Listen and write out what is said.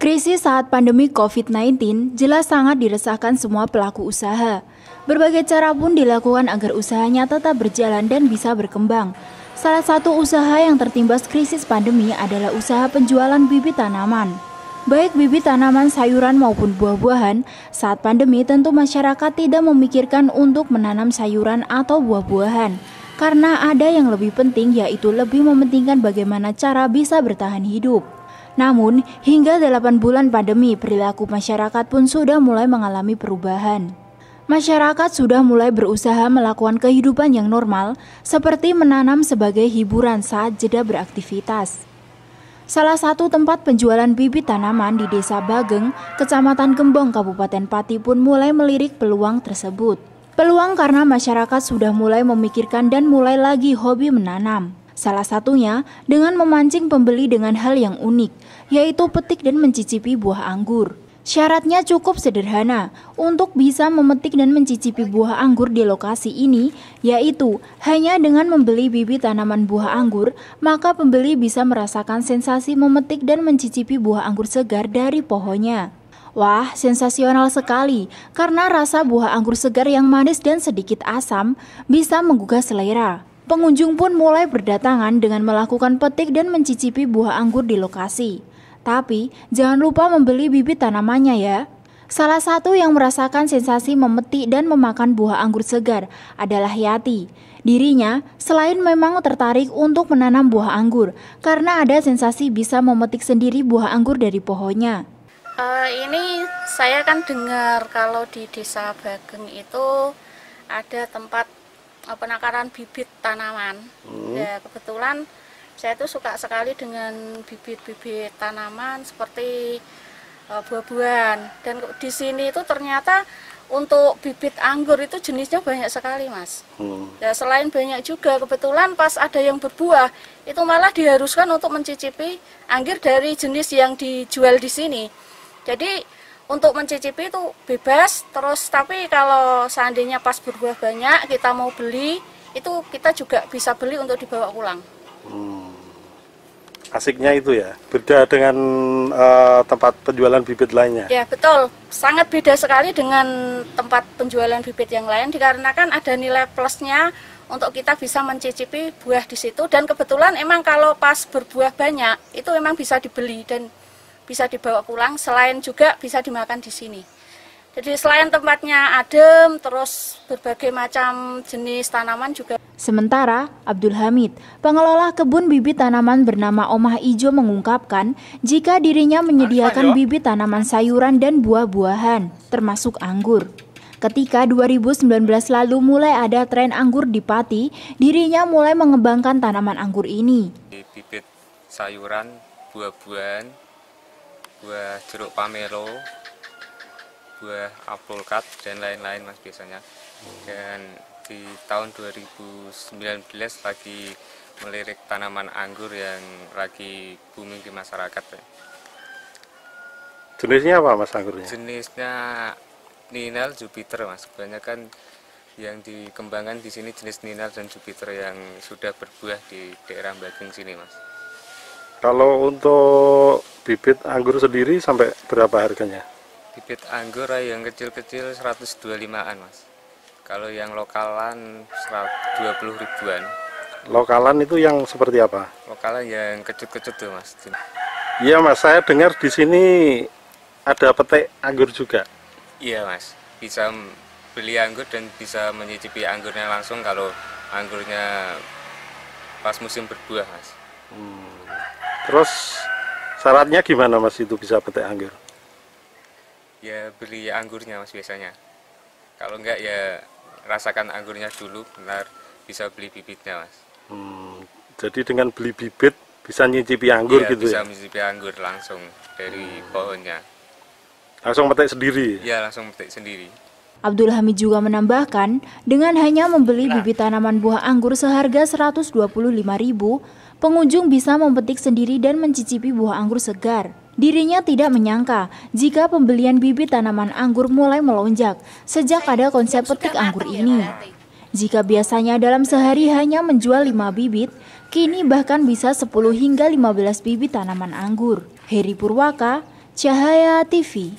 Krisis saat pandemi COVID-19 jelas sangat diresahkan semua pelaku usaha. Berbagai cara pun dilakukan agar usahanya tetap berjalan dan bisa berkembang. Salah satu usaha yang tertimbas krisis pandemi adalah usaha penjualan bibit tanaman. Baik bibit tanaman sayuran maupun buah-buahan, saat pandemi tentu masyarakat tidak memikirkan untuk menanam sayuran atau buah-buahan. Karena ada yang lebih penting, yaitu lebih mementingkan bagaimana cara bisa bertahan hidup. Namun, hingga 8 bulan pandemi, perilaku masyarakat pun sudah mulai mengalami perubahan. Masyarakat sudah mulai berusaha melakukan kehidupan yang normal, seperti menanam sebagai hiburan saat jeda beraktivitas. Salah satu tempat penjualan bibit tanaman di Desa Bageng, Kecamatan Gembong, Kabupaten Pati pun mulai melirik peluang tersebut. Peluang karena masyarakat sudah mulai memikirkan dan mulai lagi hobi menanam. Salah satunya dengan memancing pembeli dengan hal yang unik, yaitu petik dan mencicipi buah anggur. Syaratnya cukup sederhana untuk bisa memetik dan mencicipi buah anggur di lokasi ini, yaitu hanya dengan membeli bibit tanaman buah anggur, maka pembeli bisa merasakan sensasi memetik dan mencicipi buah anggur segar dari pohonnya. Wah, sensasional sekali karena rasa buah anggur segar yang manis dan sedikit asam bisa menggugah selera. Pengunjung pun mulai berdatangan dengan melakukan petik dan mencicipi buah anggur di lokasi. Tapi, jangan lupa membeli bibit tanamannya ya. Salah satu yang merasakan sensasi memetik dan memakan buah anggur segar adalah Yati. Dirinya selain memang tertarik untuk menanam buah anggur, karena ada sensasi bisa memetik sendiri buah anggur dari pohonnya. Ini saya kan dengar kalau di Desa Bageng itu ada tempat penangkaran bibit tanaman. Ya, kebetulan saya tuh suka sekali dengan bibit-bibit tanaman seperti buah-buahan. Dan di sini itu ternyata untuk bibit anggur itu jenisnya banyak sekali, Mas. Ya, selain banyak juga, kebetulan pas ada yang berbuah, itu malah diharuskan untuk mencicipi anggur dari jenis yang dijual di sini. Jadi untuk mencicipi itu bebas, terus tapi kalau seandainya pas berbuah banyak kita mau beli, itu kita juga bisa beli untuk dibawa pulang. Asiknya itu ya, beda dengan tempat penjualan bibit lainnya. Ya betul, sangat beda sekali dengan tempat penjualan bibit yang lain, dikarenakan ada nilai plusnya untuk kita bisa mencicipi buah di situ. Dan kebetulan emang kalau pas berbuah banyak, itu memang bisa dibeli dan bisa dibawa pulang, selain juga bisa dimakan di sini. Jadi selain tempatnya adem, terus berbagai macam jenis tanaman juga. Sementara Abdul Hamid, pengelola kebun bibit tanaman bernama Omah Ijo mengungkapkan jika dirinya menyediakan bibit tanaman sayuran dan buah-buahan, termasuk anggur. Ketika 2019 lalu mulai ada tren anggur di Pati, dirinya mulai mengembangkan tanaman anggur ini. Bibit sayuran, buah-buahan, buah jeruk pamelo, buah alpukat dan lain-lain, Mas, biasanya. Dan di tahun 2019 lagi melirik tanaman anggur yang lagi booming di masyarakat. Jenisnya apa, Mas, anggurnya? Jenisnya Ninal, Jupiter, Mas. Kebanyakan yang dikembangkan di sini jenis Ninal dan Jupiter yang sudah berbuah di daerah Bageng sini, Mas. Kalau untuk bibit anggur sendiri sampai berapa harganya? Bibit anggur yang kecil-kecil 125-an, Mas. Kalau yang lokalan 120 ribuan. Lokalan itu yang seperti apa? Lokalan yang kecut-kecut tuh, Mas. Iya, Mas, saya dengar di sini ada petik anggur juga. Iya, Mas. Bisa beli anggur dan bisa menyicipi anggurnya langsung kalau anggurnya pas musim berbuah, Mas. Terus syaratnya gimana, Mas, itu bisa petik anggur? Ya beli anggurnya, Mas, biasanya. Kalau enggak ya rasakan anggurnya dulu, benar bisa beli bibitnya, Mas. Jadi dengan beli bibit bisa nyicipi anggur, gitu bisa ya? Bisa menyicipi anggur langsung dari pohonnya. Langsung petik sendiri? Iya, langsung petik sendiri. Abdul Hamid juga menambahkan, dengan hanya membeli bibit tanaman buah anggur seharga Rp125.000, pengunjung bisa memetik sendiri dan mencicipi buah anggur segar. Dirinya tidak menyangka jika pembelian bibit tanaman anggur mulai melonjak sejak ada konsep petik anggur ini. Jika biasanya dalam sehari hanya menjual 5 bibit, kini bahkan bisa 10 hingga 15 bibit tanaman anggur. Heri Purwaka, Cahaya TV.